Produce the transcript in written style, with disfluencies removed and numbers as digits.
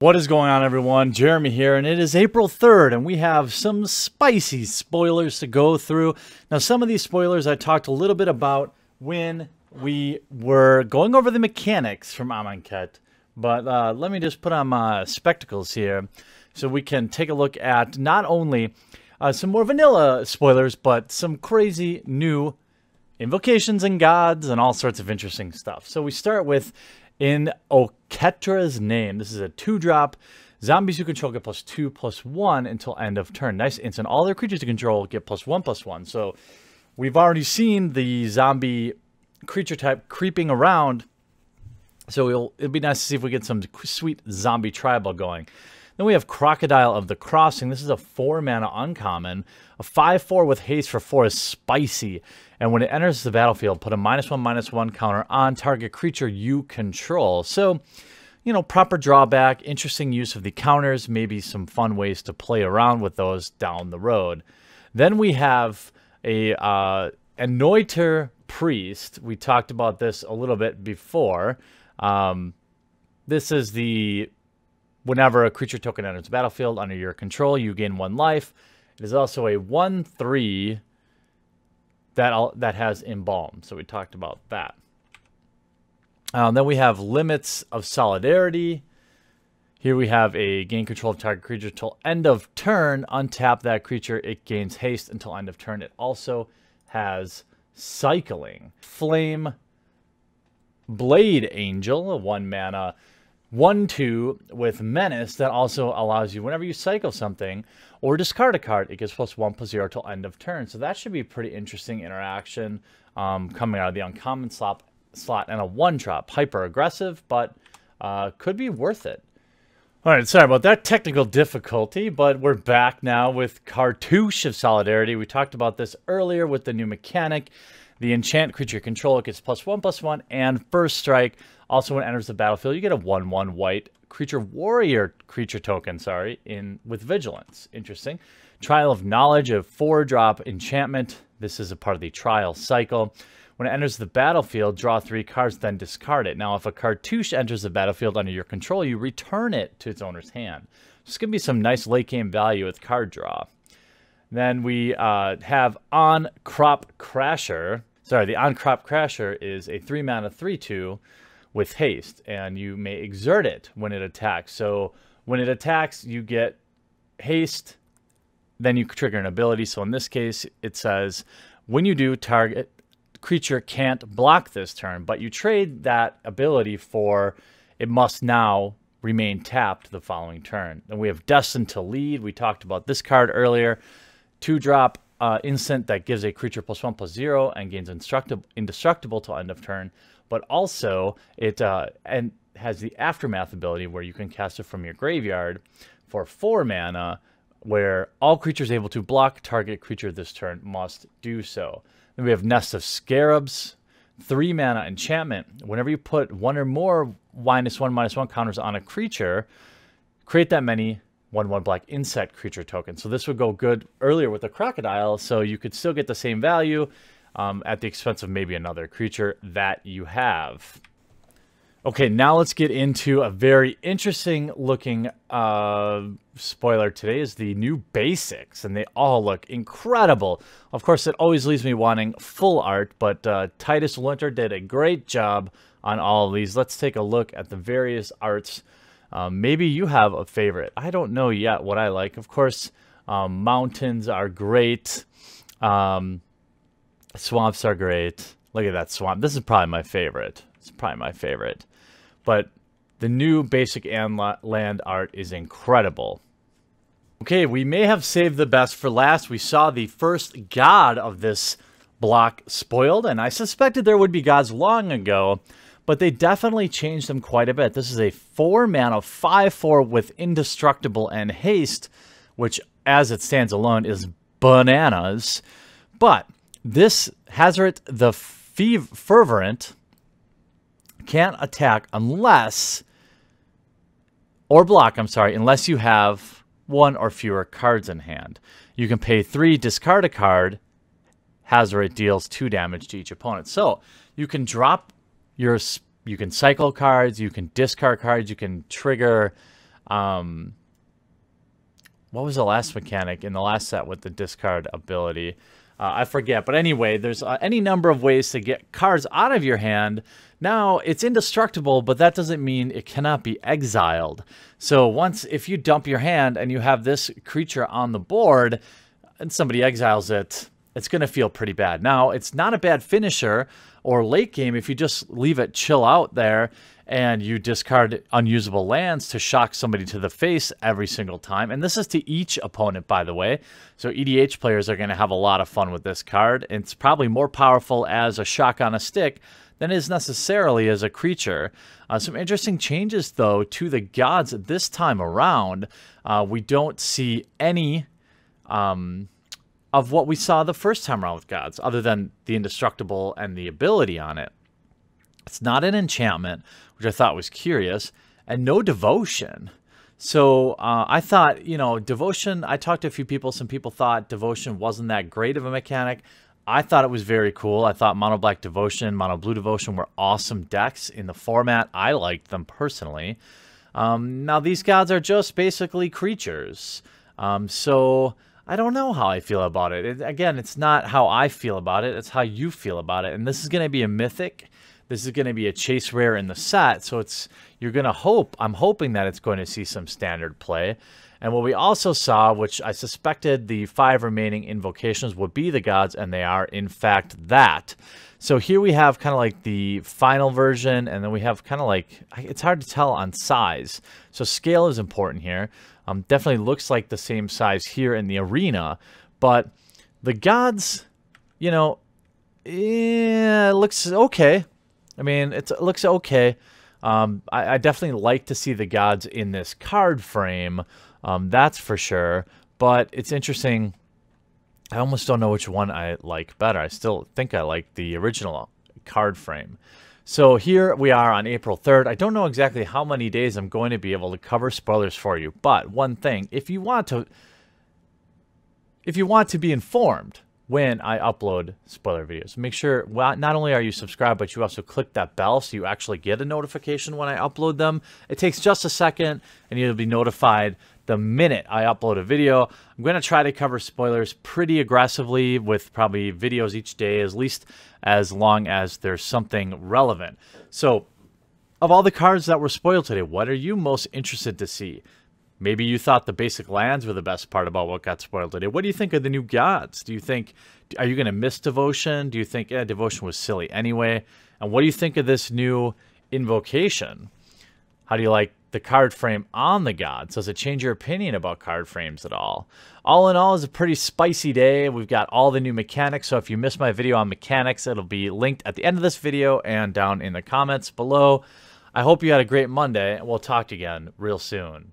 What is going on, everyone? Jeremy here, and it is April 3rd, and we have some spicy spoilers to go through. Now, some of these spoilers I talked a little bit about when we were going over the mechanics from Amonkhet, but let me just put on my spectacles here so we can take a look at not only some more vanilla spoilers, but some crazy new invocations and gods and all sorts of interesting stuff. So we start with In Amonkhet's Name. This is a 2-drop. Zombies you control get +2/+1 until end of turn. Nice instant. All their creatures you control get +1/+1. So we've already seen the zombie creature type creeping around. So it'll be nice to see if we get some sweet zombie tribal going. Then we have Crocodile of the Crossing. This is a 4-mana uncommon. A 5/4 with haste for 4 is spicy. And when it enters the battlefield, put a -1/-1 counter on target creature you control. So, you know, proper drawback, interesting use of the counters, maybe some fun ways to play around with those down the road. Then we have a Anointer Priest. We talked about this a little bit before. This is the... Whenever a creature token enters the battlefield under your control, you gain 1 life. It is also a 1/3 that has Embalm. So we talked about that. Then we have Limits of Solidarity. Here we have a gain control of target creature till end of turn. Untap that creature. It gains haste until end of turn. It also has Cycling. Flame Blade Angel, a 1-mana 1/2 with Menace that also allows you, whenever you cycle something or discard a card, it gets +1/+0 till end of turn. So that should be a pretty interesting interaction coming out of the uncommon slot, and a 1-drop. Hyper aggressive, but could be worth it. All right, sorry about that technical difficulty, but we're back now with Cartouche of Solidarity. We talked about this earlier with the new mechanic. The enchant creature control, it gets +1/+1, and first strike. Also, when it enters the battlefield, you get a 1/1 white creature warrior creature token, with vigilance. Interesting. Trial of Knowledge, a 4-drop enchantment. This is a part of the trial cycle. When it enters the battlefield, draw 3 cards, then discard it. Now, if a cartouche enters the battlefield under your control, you return it to its owner's hand. This could be some nice late game value with card draw. Then we have On-Crop Crasher. Sorry, the On-Crop Crasher is a 3-mana 3/2 with haste, and you may exert it when it attacks. So when it attacks, you get haste, then you trigger an ability. So in this case, it says, when you do, target creature can't block this turn, but you trade that ability for it must now remain tapped the following turn. And we have Destined to Lead. We talked about this card earlier. 2-drop instant that gives a creature +1/+0 and gains indestructible till end of turn. But also, it and has the Aftermath ability where you can cast it from your graveyard for 4 mana, where all creatures able to block target creature this turn must do so. Then we have Nest of Scarabs, 3-mana enchantment. Whenever you put 1 or more -1/-1 counters on a creature, create that many 1/1 black insect creature tokens. So this would go good earlier with the Crocodile, so you could still get the same value at the expense of maybe another creature that you have. Okay, now let's get into a very interesting looking spoiler today is the new basics, and they all look incredible. Of course, it always leaves me wanting full art, but Titus Winter did a great job on all of these. Let's take a look at the various arts. Maybe you have a favorite. I don't know yet what I like. Of course, mountains are great. Swamps are great. Look at that swamp. This is probably my favorite. It's probably my favorite. But the new basic and land art is incredible. Okay, we may have saved the best for last. We saw the first god of this block spoiled, and I suspected there would be gods long ago, but they definitely changed them quite a bit. This is a 4-mana 5/4 with indestructible and haste, which as it stands alone is bananas. But this Hazoret the Fervent can't attack unless you have 1 or fewer cards in hand. You can pay 3, discard a card. Hazoret deals 2 damage to each opponent. So you can drop your You can cycle cards, you can discard cards, you can trigger What was the last mechanic in the last set with the discard ability? I forget. But anyway, there's any number of ways to get cards out of your hand. Now, it's indestructible, but that doesn't mean it cannot be exiled. So if you dump your hand and you have this creature on the board and somebody exiles it, it's going to feel pretty bad. Now, it's not a bad finisher or late game if you just leave it chill out there and you discard unusable lands to shock somebody to the face every single time. And this is to each opponent, by the way. So EDH players are going to have a lot of fun with this card. It's probably more powerful as a shock on a stick than it is necessarily as a creature. Some interesting changes, though, to the gods this time around. We don't see any of what we saw the first time around with gods, other than the indestructible and the ability on it. It's not an enchantment, which I thought was curious, and no devotion. So I thought, devotion, I talked to a few people. Some people thought devotion wasn't that great of a mechanic. I thought it was very cool. I thought mono black devotion, mono blue devotion were awesome decks in the format. I liked them personally. Now, these gods are just basically creatures. So I don't know how I feel about it. Again, it's not how I feel about it. It's how you feel about it. And this is going to be a mythic. This is going to be a chase rare in the set. So I'm hoping that it's going to see some standard play. And what we also saw, which I suspected the 5 remaining invocations would be the gods, and they are, in fact, that. So here we have kind of like the final version, and then we have kind of like, it's hard to tell on size. So scale is important here. Definitely looks like the same size here in the arena, but the gods, it looks okay. I mean, it looks okay. I definitely like to see the gods in this card frame. That's for sure. But it's interesting. I almost don't know which one I like better. I still think I like the original card frame. So here we are on April 3rd. I don't know exactly how many days I'm going to be able to cover spoilers for you. But one thing, if you want to be informed when I upload spoiler videos, make sure not only are you subscribed, but you also click that bell so you actually get a notification when I upload them. It takes just a second, and you'll be notified the minute I upload a video. I'm going to try to cover spoilers pretty aggressively with probably videos each day, at least as long as there's something relevant. So, of all the cards that were spoiled today, what are you most interested to see? Maybe you thought the basic lands were the best part about what got spoiled today. What do you think of the new gods? Are you going to miss devotion? Do you think devotion was silly anyway? And what do you think of this new invocation? How do you like the card frame on the gods? Does it change your opinion about card frames at all? All in all, it's a pretty spicy day. We've got all the new mechanics. So if you missed my video on mechanics, it'll be linked at the end of this video and down in the comments below. I hope you had a great Monday, and we'll talk to you again real soon.